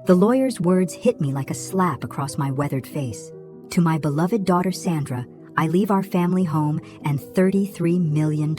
The lawyer's words hit me like a slap across my weathered face. To my beloved daughter Sandra, I leave our family home and $33 million.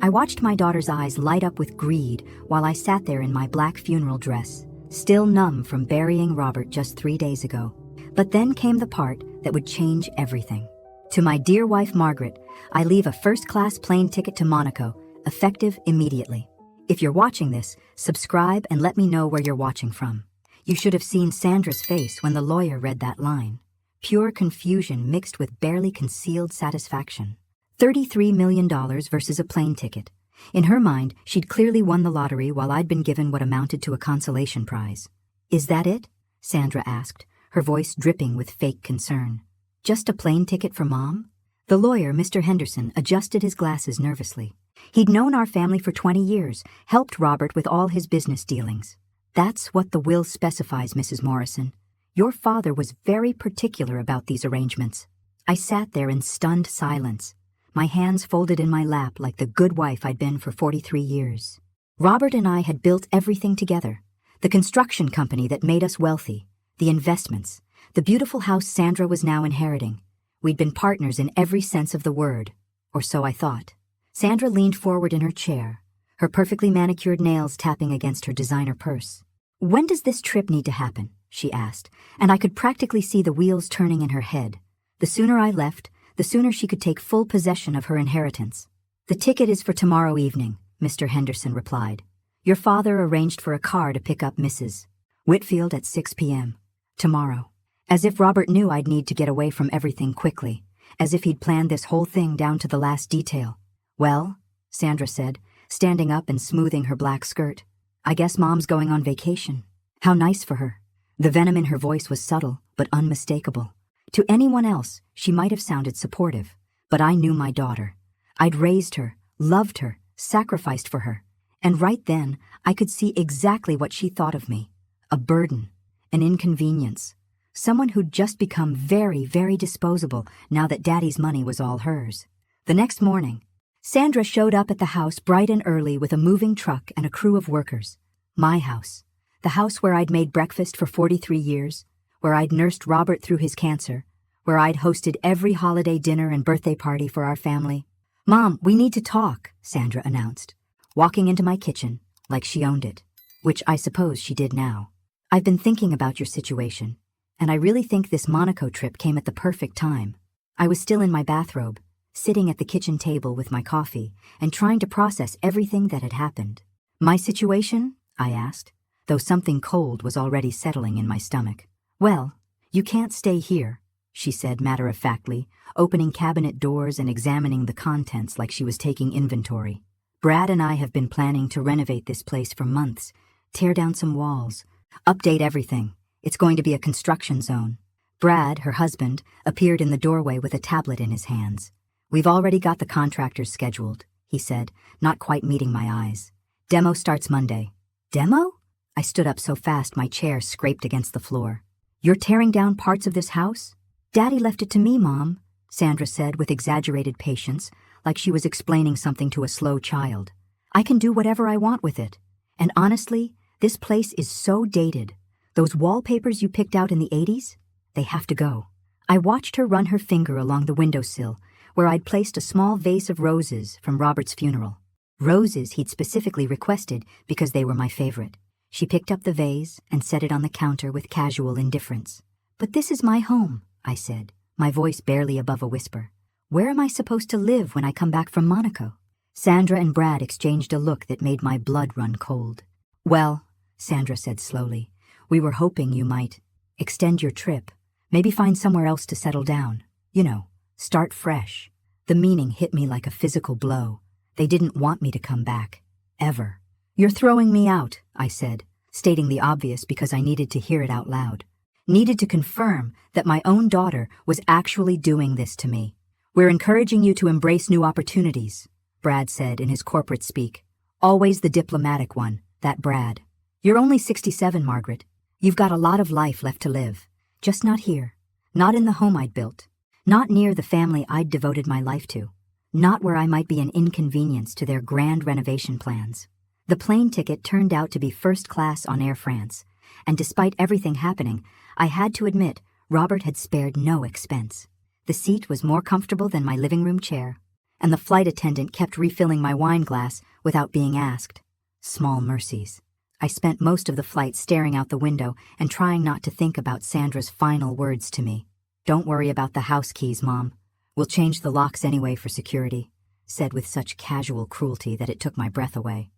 I watched my daughter's eyes light up with greed while I sat there in my black funeral dress, still numb from burying Robert just 3 days ago. But then came the part that would change everything. To my dear wife Margaret, I leave a first-class plane ticket to Monaco, effective immediately. If you're watching this, subscribe and let me know where you're watching from. You should have seen Sandra's face when the lawyer read that line. Pure confusion mixed with barely concealed satisfaction. $33 million versus a plane ticket. In her mind, she'd clearly won the lottery while I'd been given what amounted to a consolation prize. "Is that it?" Sandra asked, her voice dripping with fake concern. "Just a plane ticket for Mom?" The lawyer, Mr. Henderson, adjusted his glasses nervously. He'd known our family for 20 years, helped Robert with all his business dealings. "That's what the will specifies, Mrs. Morrison. Your father was very particular about these arrangements." I sat there in stunned silence, my hands folded in my lap like the good wife I'd been for 43 years. Robert and I had built everything together. The construction company that made us wealthy, the investments, the beautiful house Sandra was now inheriting. We'd been partners in every sense of the word, or so I thought. Sandra leaned forward in her chair, her perfectly manicured nails tapping against her designer purse. "When does this trip need to happen?" she asked, and I could practically see the wheels turning in her head. The sooner I left, the sooner she could take full possession of her inheritance. "The ticket is for tomorrow evening," Mr. Henderson replied. "Your father arranged for a car to pick up Mrs. Whitfield at 6 p.m. tomorrow." As if Robert knew I'd need to get away from everything quickly, as if he'd planned this whole thing down to the last detail. "Well," Sandra said, standing up and smoothing her black skirt, "I guess Mom's going on vacation. How nice for her." The venom in her voice was subtle but unmistakable. To anyone else, she might have sounded supportive, but I knew my daughter. I'd raised her, loved her, sacrificed for her, and right then I could see exactly what she thought of me. A burden, an inconvenience, someone who'd just become very, very disposable now that Daddy's money was all hers. The next morning, Sandra showed up at the house bright and early with a moving truck and a crew of workers. My house, the house where I'd made breakfast for 43 years, where I'd nursed Robert through his cancer, where I'd hosted every holiday dinner and birthday party for our family. "Mom, we need to talk," Sandra announced, walking into my kitchen like she owned it, which I suppose she did now. "I've been thinking about your situation, and I really think this Monaco trip came at the perfect time." I was still in my bathrobe, sitting at the kitchen table with my coffee and trying to process everything that had happened. "My situation?" I asked, though something cold was already settling in my stomach. "Well, you can't stay here," she said matter-of-factly, opening cabinet doors and examining the contents like she was taking inventory. "Brad and I have been planning to renovate this place for months, tear down some walls, update everything. It's going to be a construction zone." Brad, her husband, appeared in the doorway with a tablet in his hands. "We've already got the contractors scheduled," he said, not quite meeting my eyes. "Demo starts Monday." "Demo?" I stood up so fast my chair scraped against the floor. "You're tearing down parts of this house?" "Daddy left it to me, Mom," Sandra said with exaggerated patience, like she was explaining something to a slow child. "I can do whatever I want with it. And honestly, this place is so dated. Those wallpapers you picked out in the 80s? They have to go." I watched her run her finger along the windowsill, where I'd placed a small vase of roses from Robert's funeral. Roses he'd specifically requested because they were my favorite. She picked up the vase and set it on the counter with casual indifference. "But this is my home," I said, my voice barely above a whisper. "Where am I supposed to live when I come back from Monaco?" Sandra and Brad exchanged a look that made my blood run cold. "Well," Sandra said slowly, "we were hoping you might extend your trip, maybe find somewhere else to settle down. You know, start fresh." The meaning hit me like a physical blow. They didn't want me to come back. Ever. "You're throwing me out," I said, stating the obvious because I needed to hear it out loud. Needed to confirm that my own daughter was actually doing this to me. "We're encouraging you to embrace new opportunities," Brad said in his corporate speak. Always the diplomatic one, that Brad. "You're only 67, Margaret. You've got a lot of life left to live. Just not here. Not in the home I'd built. Not near the family I'd devoted my life to. Not where I might be an inconvenience to their grand renovation plans." The plane ticket turned out to be first class on Air France, and despite everything happening, I had to admit Robert had spared no expense. The seat was more comfortable than my living room chair, and the flight attendant kept refilling my wine glass without being asked. Small mercies. I spent most of the flight staring out the window and trying not to think about Sandra's final words to me. "Don't worry about the house keys, Mom. We'll change the locks anyway for security," said with such casual cruelty that it took my breath away.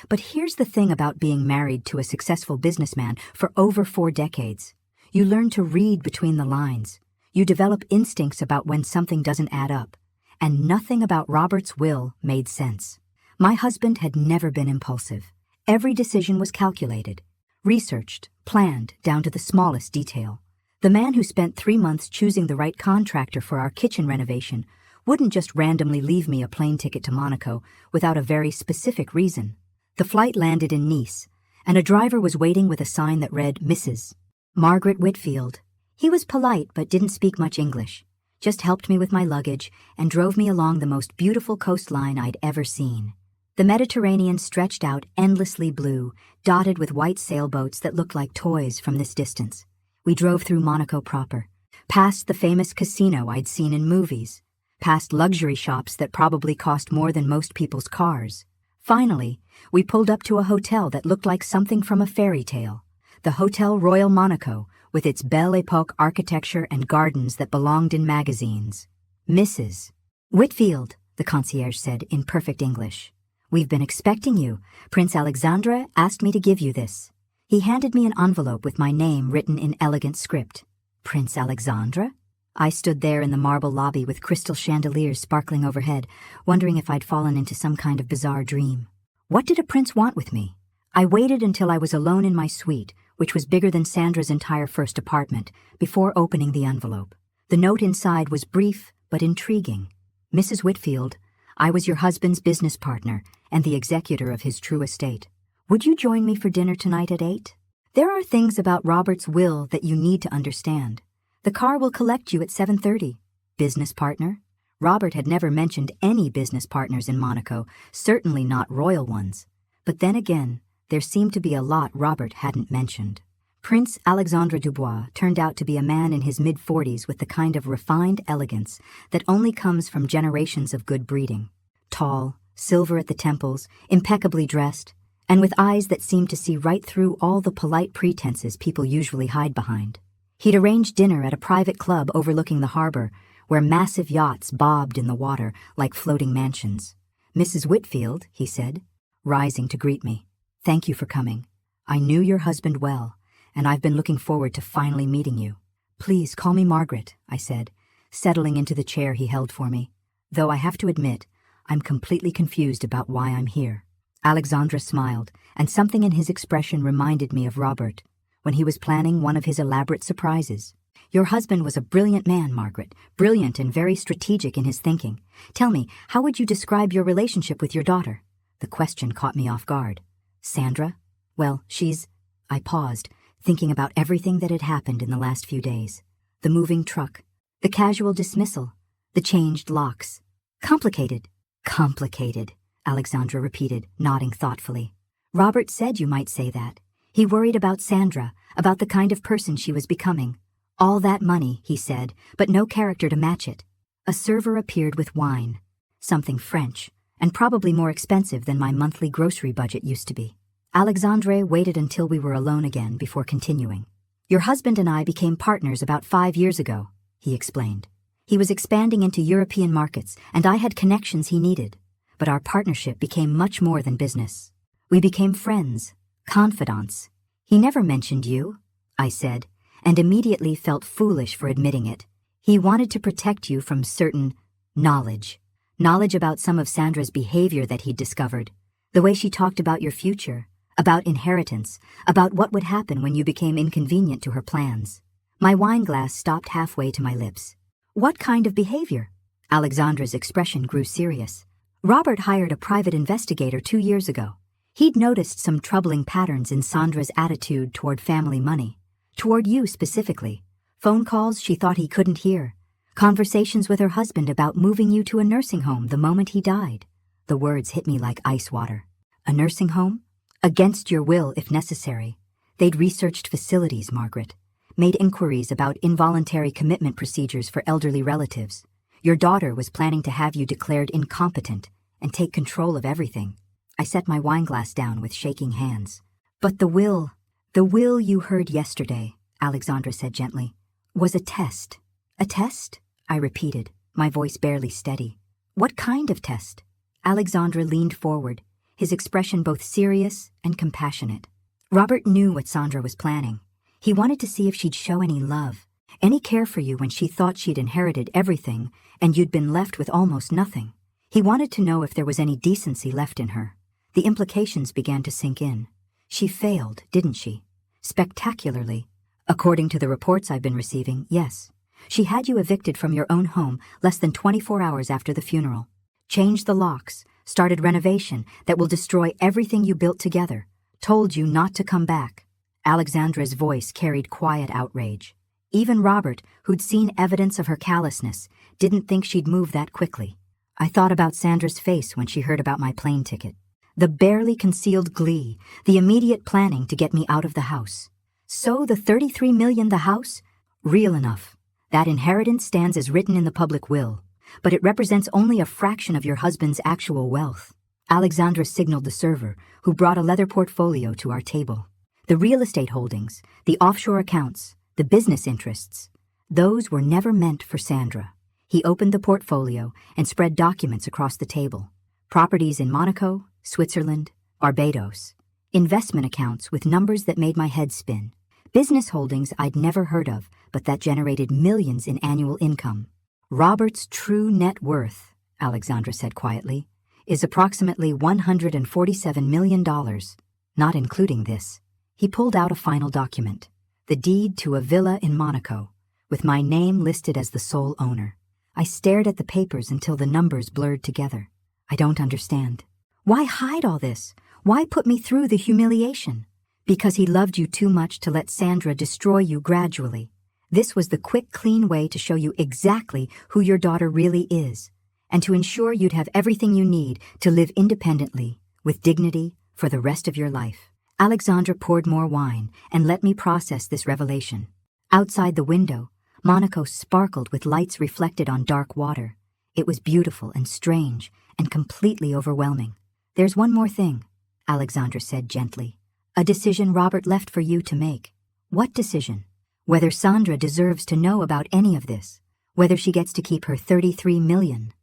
But here's the thing about being married to a successful businessman for over 4 decades. You learn to read between the lines. You develop instincts about when something doesn't add up. And nothing about Robert's will made sense. My husband had never been impulsive. Every decision was calculated, researched, planned down to the smallest detail. The man who spent 3 months choosing the right contractor for our kitchen renovation wouldn't just randomly leave me a plane ticket to Monaco without a very specific reason. The flight landed in Nice, and a driver was waiting with a sign that read Mrs. Margaret Whitfield. He was polite but didn't speak much English, just helped me with my luggage and drove me along the most beautiful coastline I'd ever seen. The Mediterranean stretched out endlessly blue, dotted with white sailboats that looked like toys from this distance. We drove through Monaco proper, past the famous casino I'd seen in movies, past luxury shops that probably cost more than most people's cars. Finally, we pulled up to a hotel that looked like something from a fairy tale. The Hotel Royal Monaco, with its Belle Epoque architecture and gardens that belonged in magazines. "Mrs. Whitfield," the concierge said in perfect English. "We've been expecting you. Prince Alexandre asked me to give you this." He handed me an envelope with my name written in elegant script. Prince Alexandre? I stood there in the marble lobby with crystal chandeliers sparkling overhead, wondering if I'd fallen into some kind of bizarre dream. What did a prince want with me? I waited until I was alone in my suite, which was bigger than Sandra's entire first apartment, before opening the envelope. The note inside was brief but intriguing. "Mrs. Whitfield, I was your husband's business partner and the executor of his true estate. Would you join me for dinner tonight at 8? There are things about Robert's will that you need to understand. The car will collect you at 7:30. Business partner?" Robert had never mentioned any business partners in Monaco, certainly not royal ones. But then again, there seemed to be a lot Robert hadn't mentioned. Prince Alexandre Dubois turned out to be a man in his mid-40s with the kind of refined elegance that only comes from generations of good breeding. Tall, silver at the temples, impeccably dressed, and with eyes that seemed to see right through all the polite pretenses people usually hide behind. He'd arranged dinner at a private club overlooking the harbor, where massive yachts bobbed in the water like floating mansions. "Mrs. Whitfield," he said, rising to greet me. "Thank you for coming. I knew your husband well, and I've been looking forward to finally meeting you." "Please call me Margaret," I said, settling into the chair he held for me, though I have to admit, I'm completely confused about why I'm here. Alexandra smiled, and something in his expression reminded me of Robert, when he was planning one of his elaborate surprises. "Your husband was a brilliant man, Margaret, brilliant and very strategic in his thinking. Tell me, how would you describe your relationship with your daughter?" The question caught me off guard. "Sandra? Well, she's—" I paused, thinking about everything that had happened in the last few days. The moving truck, the casual dismissal, the changed locks. "Complicated." "Complicated," Alexandra repeated, nodding thoughtfully. "Robert said you might say that. He worried about Sandra, about the kind of person she was becoming. All that money, he said, but no character to match it." A server appeared with wine, something French, and probably more expensive than my monthly grocery budget used to be. Alexandre waited until we were alone again before continuing. "Your husband and I became partners about 5 years ago," he explained. "He was expanding into European markets, and I had connections he needed. But our partnership became much more than business. We became friends, confidants. He never mentioned you," I said, and immediately felt foolish for admitting it. "He wanted to protect you from certain knowledge. Knowledge about some of Sandra's behavior that he'd discovered. The way she talked about your future, about inheritance, about what would happen when you became inconvenient to her plans." My wine glass stopped halfway to my lips. "What kind of behavior?" Alexandra's expression grew serious. "Robert hired a private investigator 2 years ago. He'd noticed some troubling patterns in Sandra's attitude toward family money. Toward you specifically. Phone calls she thought he couldn't hear. Conversations with her husband about moving you to a nursing home the moment he died." The words hit me like ice water. "A nursing home? Against your will, if necessary. They'd researched facilities, Margaret, made inquiries about involuntary commitment procedures for elderly relatives. Your daughter was planning to have you declared incompetent and take control of everything. I set my wineglass down with shaking hands. But the will you heard yesterday, Alexandra said gently, was a test. A test? I repeated, my voice barely steady. What kind of test? Alexandra leaned forward, his expression both serious and compassionate. Robert knew what Sandra was planning. He wanted to see if she'd show any love, any care for you when she thought she'd inherited everything and you'd been left with almost nothing. He wanted to know if there was any decency left in her. The implications began to sink in. She failed, didn't she? Spectacularly. According to the reports I've been receiving, yes. She had you evicted from your own home less than 24 hours after the funeral. Changed the locks, started renovation that will destroy everything you built together, told you not to come back. Alexandra's voice carried quiet outrage. Even Robert, who'd seen evidence of her callousness, didn't think she'd move that quickly. I thought about Sandra's face when she heard about my plane ticket. The barely concealed glee, the immediate planning to get me out of the house. So the $33 million the house? Real enough. That inheritance stands as written in the public will, but it represents only a fraction of your husband's actual wealth. Alexandra signaled the server, who brought a leather portfolio to our table. The real estate holdings, the offshore accounts, the business interests, those were never meant for Sandra. He opened the portfolio and spread documents across the table. Properties in Monaco, Switzerland, Barbados. Investment accounts with numbers that made my head spin. Business holdings I'd never heard of, but that generated millions in annual income. Robert's true net worth, Alexandra said quietly, is approximately $147 million, not including this. He pulled out a final document, the deed to a villa in Monaco, with my name listed as the sole owner. I stared at the papers until the numbers blurred together. I don't understand. Why hide all this? Why put me through the humiliation? Because he loved you too much to let Sandra destroy you gradually. This was the quick, clean way to show you exactly who your daughter really is, and to ensure you'd have everything you need to live independently, with dignity, for the rest of your life. Alexandra poured more wine and let me process this revelation. Outside the window, Monaco sparkled with lights reflected on dark water. It was beautiful and strange and completely overwhelming. There's one more thing, Alexandra said gently. A decision Robert left for you to make. What decision? Whether Sandra deserves to know about any of this, whether she gets to keep her $33 million,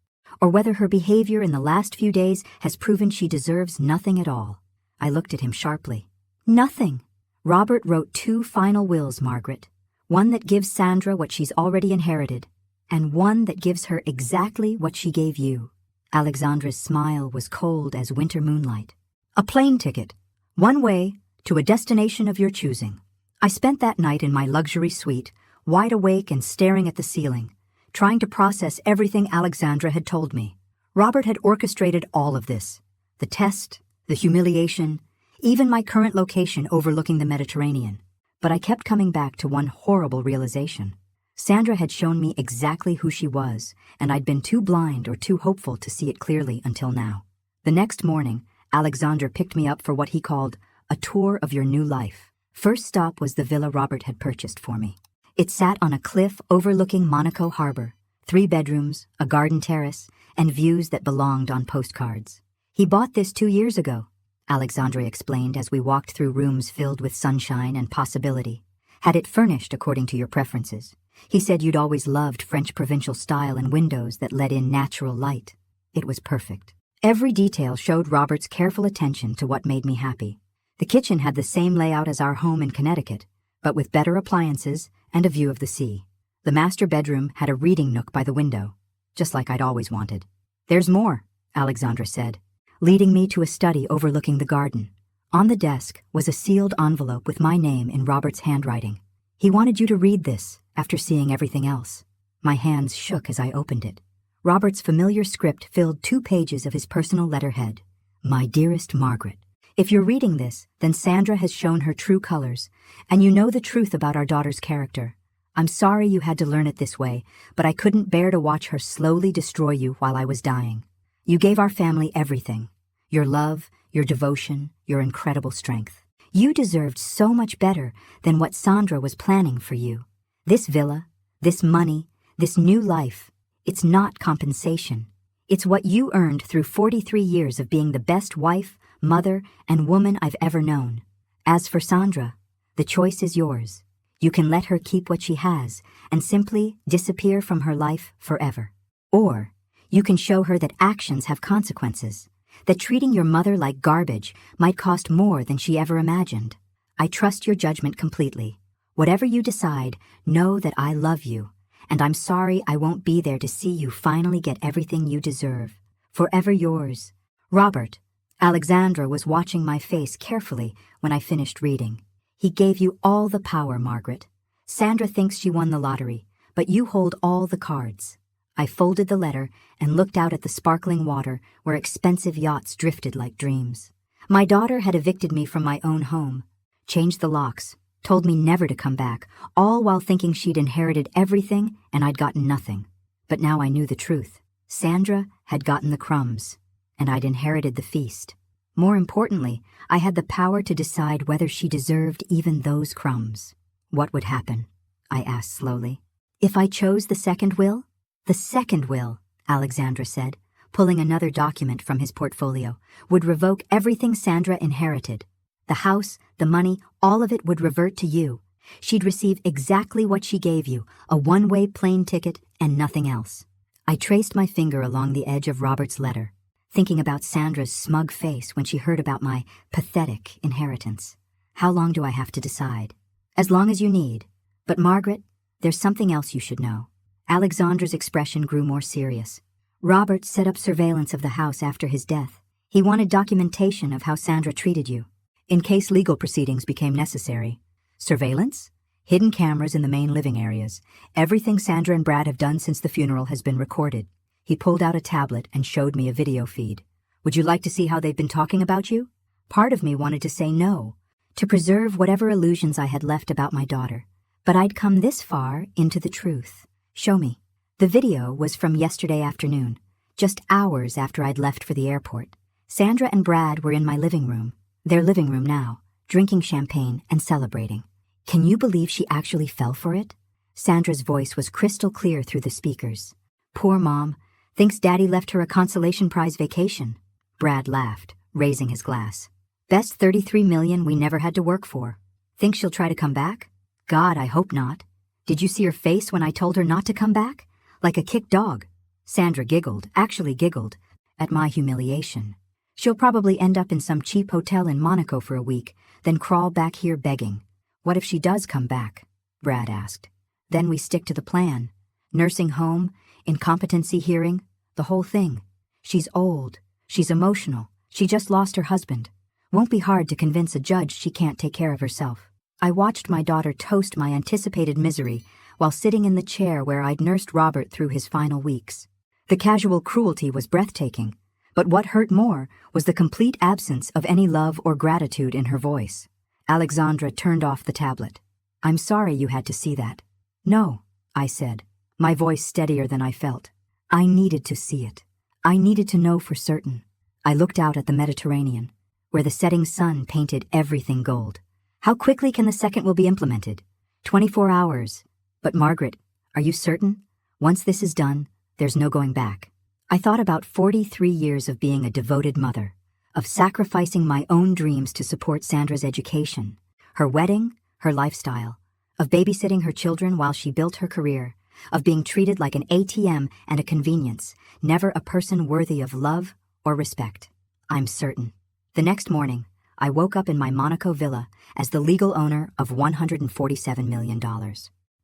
or whether her behavior in the last few days has proven she deserves nothing at all. I looked at him sharply. Nothing. Robert wrote 2 final wills, Margaret. One that gives Sandra what she's already inherited, and one that gives her exactly what she gave you. Alexandra's smile was cold as winter moonlight. A plane ticket. One way to a destination of your choosing. I spent that night in my luxury suite, wide awake and staring at the ceiling, trying to process everything Alexandra had told me. Robert had orchestrated all of this. The test, the humiliation, even my current location overlooking the Mediterranean. But I kept coming back to one horrible realization. Sandra had shown me exactly who she was, and I'd been too blind or too hopeful to see it clearly until now. The next morning, Alexandra picked me up for what he called a tour of your new life. First stop was the villa Robert had purchased for me. It sat on a cliff overlooking Monaco harbor, 3 bedrooms, a garden terrace, and views that belonged on postcards. He bought this 2 years ago, Alexandra explained as we walked through rooms filled with sunshine and possibility. Had it furnished according to your preferences. He said you'd always loved French provincial style and windows that let in natural light. It was perfect. Every detail showed Robert's careful attention to what made me happy. The kitchen had the same layout as our home in Connecticut, but with better appliances and a view of the sea. The master bedroom had a reading nook by the window, just like I'd always wanted. There's more, Alexandra said, leading me to a study overlooking the garden. On the desk was a sealed envelope with my name in Robert's handwriting. He wanted you to read this after seeing everything else. My hands shook as I opened it. Robert's familiar script filled 2 pages of his personal letterhead. My dearest Margaret, if you're reading this, then Sandra has shown her true colors, and you know the truth about our daughter's character. I'm sorry you had to learn it this way, but I couldn't bear to watch her slowly destroy you while I was dying. You gave our family everything. Your love, your devotion, your incredible strength. You deserved so much better than what Sandra was planning for you. This villa, this money, this new life, it's not compensation. It's what you earned through 43 years of being the best wife, mother, and woman I've ever known. As for Sandra, the choice is yours. You can let her keep what she has and simply disappear from her life forever. Or you can show her that actions have consequences, that treating your mother like garbage might cost more than she ever imagined. I trust your judgment completely. Whatever you decide, know that I love you, and I'm sorry I won't be there to see you finally get everything you deserve. Forever yours, Robert. Alexandra was watching my face carefully when I finished reading. He gave you all the power, Margaret. Sandra thinks she won the lottery, but you hold all the cards. I folded the letter and looked out at the sparkling water where expensive yachts drifted like dreams. My daughter had evicted me from my own home, changed the locks, told me never to come back, all while thinking she'd inherited everything and I'd gotten nothing. But now I knew the truth. Sandra had gotten the crumbs, and I'd inherited the feast. More importantly, I had the power to decide whether she deserved even those crumbs. What would happen? I asked slowly. If I chose the second will? The second will, Alexandra said, pulling another document from his portfolio, would revoke everything Sandra inherited. The house, the money, all of it would revert to you. She'd receive exactly what she gave you, a one-way plane ticket and nothing else. I traced my finger along the edge of Robert's letter, thinking about Sandra's smug face when she heard about my pathetic inheritance. How long do I have to decide? As long as you need. But Margaret, there's something else you should know. Alexandra's expression grew more serious. Robert set up surveillance of the house after his death. He wanted documentation of how Sandra treated you, in case legal proceedings became necessary. Surveillance? Hidden cameras in the main living areas. Everything Sandra and Brad have done since the funeral has been recorded. He pulled out a tablet and showed me a video feed. Would you like to see how they've been talking about you? Part of me wanted to say no, to preserve whatever illusions I had left about my daughter. But I'd come this far into the truth. Show me. The video was from yesterday afternoon, just hours after I'd left for the airport. Sandra and Brad were in my living room, their living room now, drinking champagne and celebrating. Can you believe she actually fell for it? Sandra's voice was crystal clear through the speakers. Poor Mom, thinks Daddy left her a consolation prize vacation. Brad laughed, raising his glass. Best $33 million we never had to work for. Think she'll try to come back? God, I hope not. Did you see her face when I told her not to come back? Like a kicked dog. Sandra giggled, actually giggled, at my humiliation. She'll probably end up in some cheap hotel in Monaco for a week, then crawl back here begging. What if she does come back? Brad asked. Then we stick to the plan. Nursing home, incompetency hearing, the whole thing. She's old. She's emotional. She just lost her husband. Won't be hard to convince a judge she can't take care of herself. I watched my daughter toast my anticipated misery while sitting in the chair where I'd nursed Robert through his final weeks. The casual cruelty was breathtaking, but what hurt more was the complete absence of any love or gratitude in her voice. Alexandra turned off the tablet. I'm sorry you had to see that. No, I said, my voice steadier than I felt. I needed to see it. I needed to know for certain. I looked out at the Mediterranean, where the setting sun painted everything gold. How quickly can the second will be implemented? 24 hours. But Margaret, are you certain? Once this is done, there's no going back. I thought about 43 years of being a devoted mother, of sacrificing my own dreams to support Sandra's education, her wedding, her lifestyle, of babysitting her children while she built her career, of being treated like an ATM and a convenience, never a person worthy of love or respect. I'm certain. The next morning, I woke up in my Monaco villa as the legal owner of $147 million.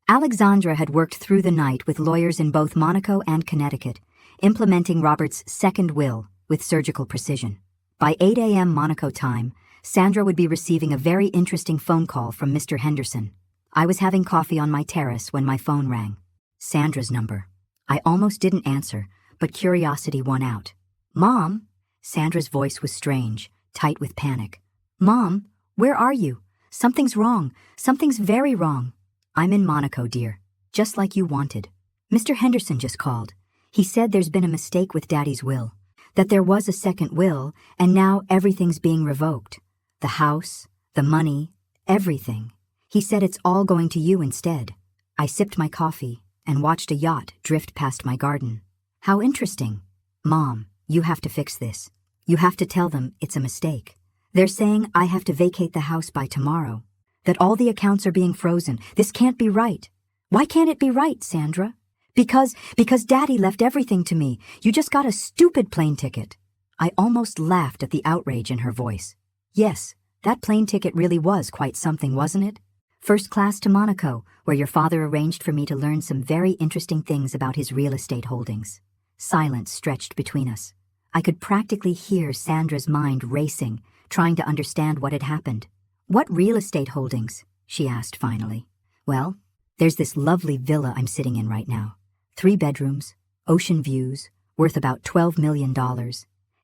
Alexandra had worked through the night with lawyers in both Monaco and Connecticut, implementing Robert's second will with surgical precision. By 8 a.m. Monaco time, Sandra would be receiving a very interesting phone call from Mr. Henderson. I was having coffee on my terrace when my phone rang. Sandra's number. I almost didn't answer, but curiosity won out. Mom? Sandra's voice was strange, tight with panic. Mom, where are you? Something's wrong. Something's very wrong. I'm in Monaco, dear. Just like you wanted. Mr. Henderson just called. He said there's been a mistake with Daddy's will. That there was a second will, and now everything's being revoked. The house, The money, everything. He said it's all going to you instead. I sipped my coffee and watched a yacht drift past my garden. How interesting. Mom, you have to fix this. You have to tell them it's a mistake. They're saying I have to vacate the house by tomorrow. That all the accounts are being frozen. This can't be right. Why can't it be right, Sandra? Because Daddy left everything to me. You just got a stupid plane ticket. I almost laughed at the outrage in her voice. Yes, that plane ticket really was quite something, wasn't it? First class to Monaco, where your father arranged for me to learn some very interesting things about his real estate holdings. Silence stretched between us. I could practically hear Sandra's mind racing, trying to understand what had happened. What real estate holdings? She asked finally. Well, there's this lovely villa I'm sitting in right now. 3 bedrooms, ocean views, worth about $12 million.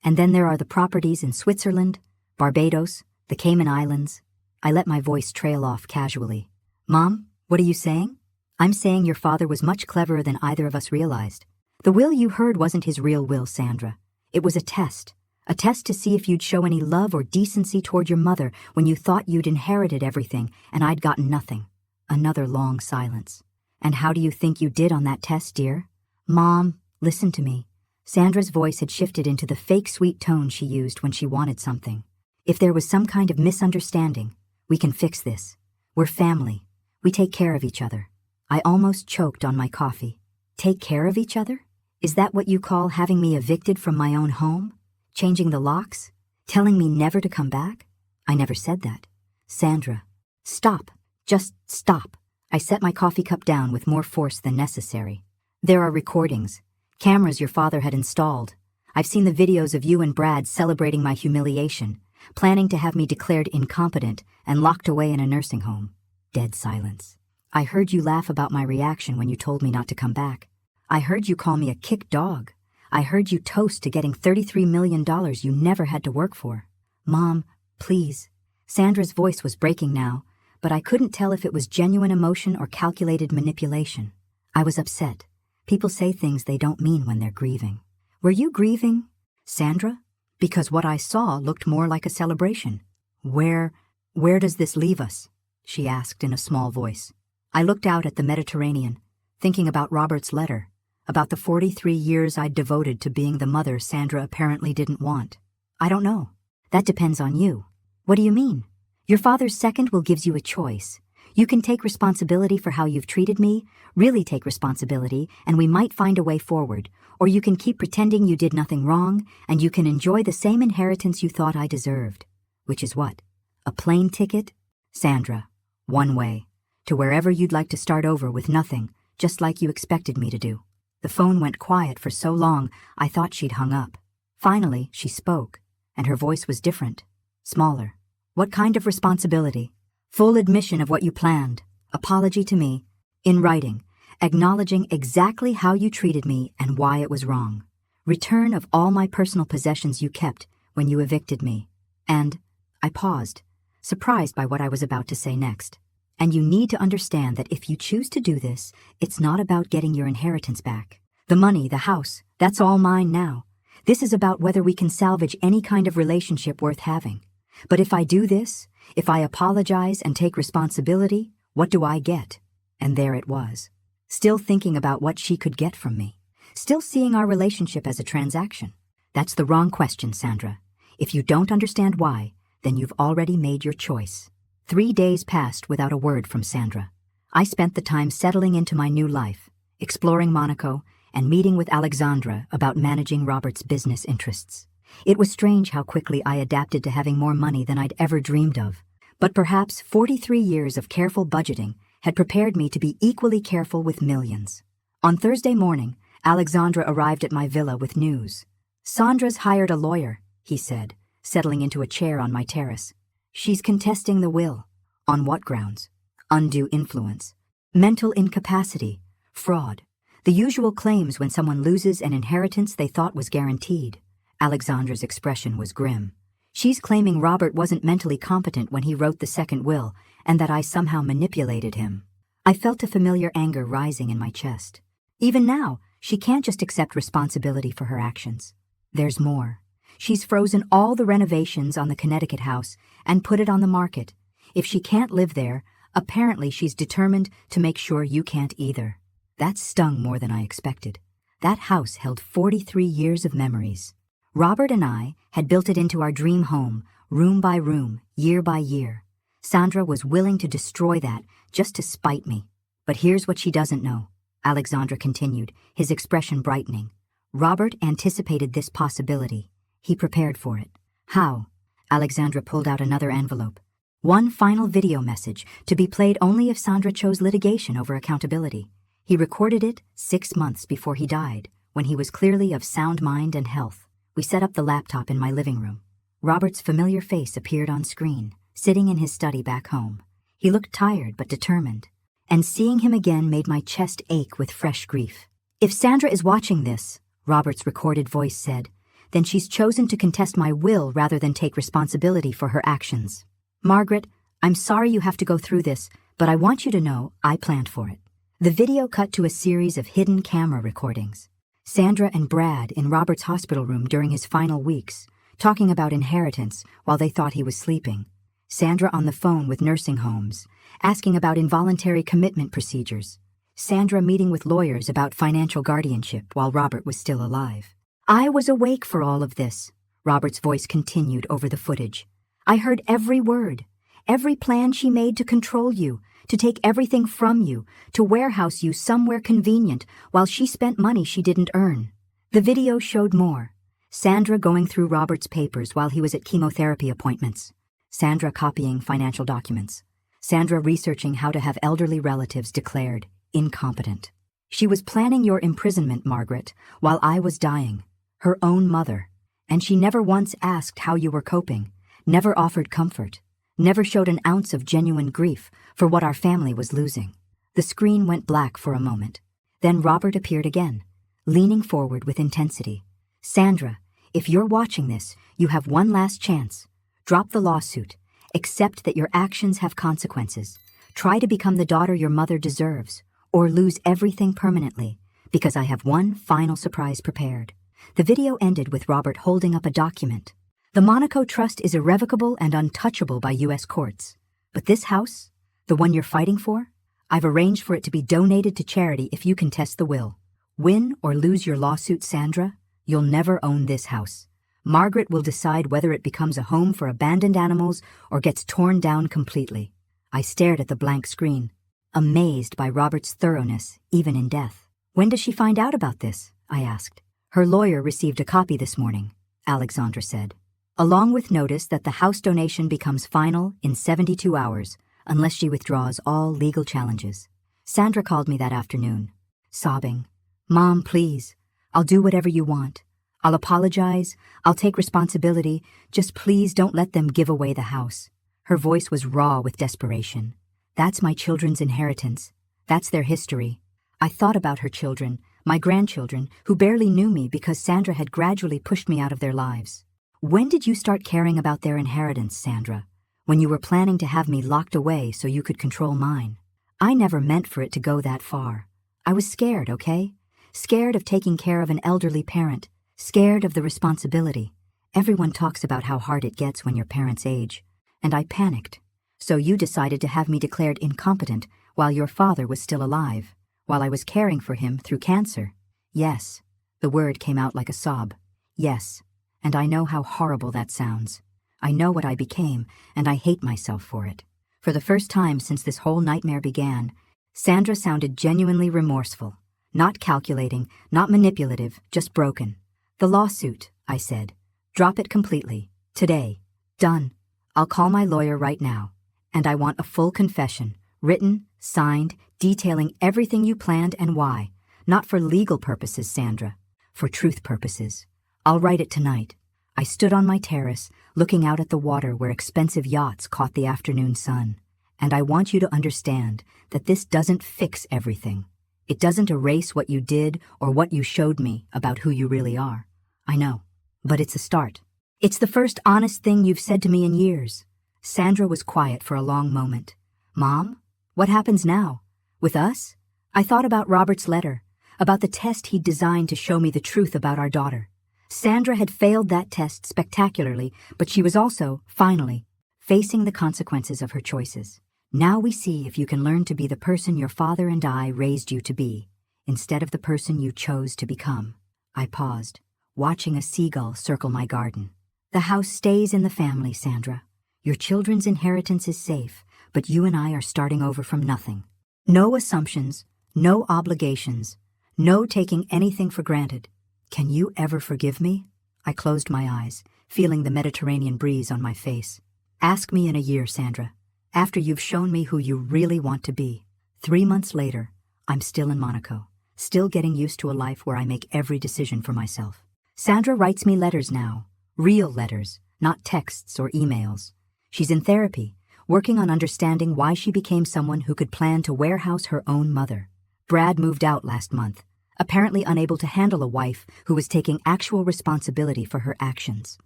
And then there are the properties in Switzerland, Barbados, the Cayman Islands. I let my voice trail off casually. Mom, what are you saying? I'm saying your father was much cleverer than either of us realized. The will you heard wasn't his real will, Sandra. It was a test to see if you'd show any love or decency toward your mother when you thought you'd inherited everything and I'd gotten nothing. Another long silence. And how do you think you did on that test, dear? Mom, listen to me. Sandra's voice had shifted into the fake sweet tone she used when she wanted something. If there was some kind of misunderstanding, we can fix this. We're family. We take care of each other. I almost choked on my coffee. Take care of each other? Is that what you call having me evicted from my own home? Changing the locks? Telling me never to come back? I never said that. Sandra, stop. Just stop. I set my coffee cup down with more force than necessary. There are recordings, cameras your father had installed. I've seen the videos of you and Brad celebrating my humiliation, planning to have me declared incompetent and locked away in a nursing home. Dead silence. I heard you laugh about my reaction when you told me not to come back. I heard you call me a kick dog. I heard you toast to getting $33 million you never had to work for. Mom, please. Sandra's voice was breaking now, but I couldn't tell if it was genuine emotion or calculated manipulation. I was upset. People say things they don't mean when they're grieving. Were you grieving, Sandra? Because what I saw looked more like a celebration. Where does this leave us? She asked in a small voice. I looked out at the Mediterranean, thinking about Robert's letter, about the 43 years I'd devoted to being the mother Sandra apparently didn't want. I don't know. That depends on you. What do you mean? Your father's second will gives you a choice. You can take responsibility for how you've treated me, really take responsibility, and we might find a way forward. Or you can keep pretending you did nothing wrong, and you can enjoy the same inheritance you thought I deserved. Which is what? A plane ticket? Sandra, one way. To wherever you'd like to start over with nothing, just like you expected me to do. The phone went quiet for so long, I thought she'd hung up. Finally, she spoke, and her voice was different, smaller. What kind of responsibility? Full admission of what you planned, apology to me, in writing, acknowledging exactly how you treated me and why it was wrong. Return of all my personal possessions you kept when you evicted me. And I paused, surprised by what I was about to say next. And you need to understand that if you choose to do this, it's not about getting your inheritance back. The money, the house, that's all mine now. This is about whether we can salvage any kind of relationship worth having. But if I do this, if I apologize and take responsibility, what do I get? And there it was. Still thinking about what she could get from me. Still seeing our relationship as a transaction. That's the wrong question, Sandra. If you don't understand why, then you've already made your choice. 3 days passed without a word from Sandra. I spent the time settling into my new life, exploring Monaco, and meeting with Alexandra about managing Robert's business interests. It was strange how quickly I adapted to having more money than I'd ever dreamed of. But perhaps 43 years of careful budgeting had prepared me to be equally careful with millions. On Thursday morning, Alexandra arrived at my villa with news. Sandra's hired a lawyer, he said, settling into a chair on my terrace. She's contesting the will. On what grounds? Undue influence. Mental incapacity. Fraud. The usual claims when someone loses an inheritance they thought was guaranteed. Alexandra's expression was grim. She's claiming Robert wasn't mentally competent when he wrote the second will, and that I somehow manipulated him. I felt a familiar anger rising in my chest. Even now, she can't just accept responsibility for her actions. There's more. She's frozen all the renovations on the Connecticut house and put it on the market. If she can't live there, apparently she's determined to make sure you can't either. That stung more than I expected. That house held 43 years of memories. Robert and I had built it into our dream home, room by room, year by year. Sandra was willing to destroy that just to spite me. But here's what she doesn't know, Alexandra continued, his expression brightening. Robert anticipated this possibility. He prepared for it. How? Alexandra pulled out another envelope. One final video message, to be played only if Sandra chose litigation over accountability. He recorded it 6 months before he died, when he was clearly of sound mind and health. We set up the laptop in my living room. Robert's familiar face appeared on screen, sitting in his study back home. He looked tired but determined, and seeing him again made my chest ache with fresh grief. If Sandra is watching this, Robert's recorded voice said, then she's chosen to contest my will rather than take responsibility for her actions. Margaret, I'm sorry you have to go through this, but I want you to know I planned for it. The video cut to a series of hidden camera recordings. Sandra and Brad in Robert's hospital room during his final weeks, talking about inheritance while they thought he was sleeping. Sandra on the phone with nursing homes, asking about involuntary commitment procedures. Sandra meeting with lawyers about financial guardianship while Robert was still alive. I was awake for all of this, Robert's voice continued over the footage. I heard every word, every plan she made to control you, to take everything from you, to warehouse you somewhere convenient while she spent money she didn't earn. The video showed more. Sandra going through Robert's papers while he was at chemotherapy appointments. Sandra copying financial documents. Sandra researching how to have elderly relatives declared incompetent. She was planning your imprisonment, Margaret, while I was dying. Her own mother. And she never once asked how you were coping, never offered comfort, never showed an ounce of genuine grief for what our family was losing. The screen went black for a moment. Then Robert appeared again, leaning forward with intensity. Sandra, if you're watching this, you have one last chance. Drop the lawsuit. Accept that your actions have consequences. Try to become the daughter your mother deserves, or lose everything permanently, because I have one final surprise prepared. The video ended with Robert holding up a document. The Monaco trust is irrevocable and untouchable by U.S. courts. But this house, the one you're fighting for, I've arranged for it to be donated to charity if you contest the will. Win or lose your lawsuit, Sandra, you'll never own this house. Margaret will decide whether it becomes a home for abandoned animals or gets torn down completely. I stared at the blank screen, amazed by Robert's thoroughness, even in death. When does she find out about this? I asked. Her lawyer received a copy this morning, Alexandra said, along with notice that the house donation becomes final in 72 hours, unless she withdraws all legal challenges. Sandra called me that afternoon, sobbing, Mom, please, I'll do whatever you want. I'll apologize, I'll take responsibility, just please don't let them give away the house. Her voice was raw with desperation. That's my children's inheritance. That's their history. I thought about her children, my grandchildren, who barely knew me because Sandra had gradually pushed me out of their lives. When did you start caring about their inheritance, Sandra? When you were planning to have me locked away so you could control mine? I never meant for it to go that far. I was scared, okay? Scared of taking care of an elderly parent. Scared of the responsibility. Everyone talks about how hard it gets when your parents age. And I panicked. So you decided to have me declared incompetent while your father was still alive, while I was caring for him through cancer. Yes. The word came out like a sob. Yes. And I know how horrible that sounds. I know what I became, and I hate myself for it. For the first time since this whole nightmare began, Sandra sounded genuinely remorseful. Not calculating, not manipulative, just broken. The lawsuit, I said. Drop it completely. Today. Done. I'll call my lawyer right now. And I want a full confession, written, signed, detailing everything you planned and why. Not for legal purposes, Sandra. For truth purposes. I'll write it tonight. I stood on my terrace, looking out at the water where expensive yachts caught the afternoon sun. And I want you to understand that this doesn't fix everything. It doesn't erase what you did or what you showed me about who you really are. I know, but it's a start. It's the first honest thing you've said to me in years. Sandra was quiet for a long moment. Mom, what happens now? With us? I thought about Robert's letter, about the test he'd designed to show me the truth about our daughter. Sandra had failed that test spectacularly, but she was also, finally, facing the consequences of her choices. Now we see if you can learn to be the person your father and I raised you to be, instead of the person you chose to become. I paused, watching a seagull circle my garden. The house stays in the family, Sandra. Your children's inheritance is safe, but you and I are starting over from nothing. No assumptions, no obligations, no taking anything for granted. Can you ever forgive me? I closed my eyes, feeling the Mediterranean breeze on my face. Ask me in a year, Sandra, after you've shown me who you really want to be. 3 months later, I'm still in Monaco, still getting used to a life where I make every decision for myself. Sandra writes me letters now, real letters, not texts or emails. She's in therapy, working on understanding why she became someone who could plan to warehouse her own mother. Brad moved out last month, apparently unable to handle a wife who was taking actual responsibility for her actions.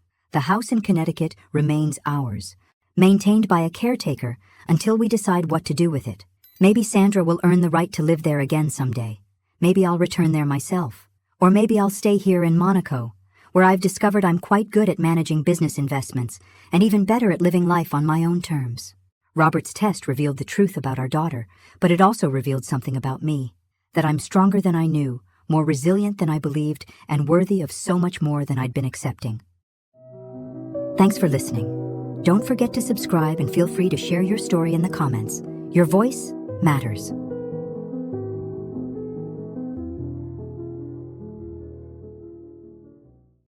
The house in Connecticut remains ours, maintained by a caretaker until we decide what to do with it. Maybe Sandra will earn the right to live there again someday. Maybe I'll return there myself. Or maybe I'll stay here in Monaco, where I've discovered I'm quite good at managing business investments and even better at living life on my own terms. Robert's test revealed the truth about our daughter, but it also revealed something about me. That I'm stronger than I knew, more resilient than I believed, and worthy of so much more than I'd been accepting. Thanks for listening. Don't forget to subscribe and feel free to share your story in the comments. Your voice matters.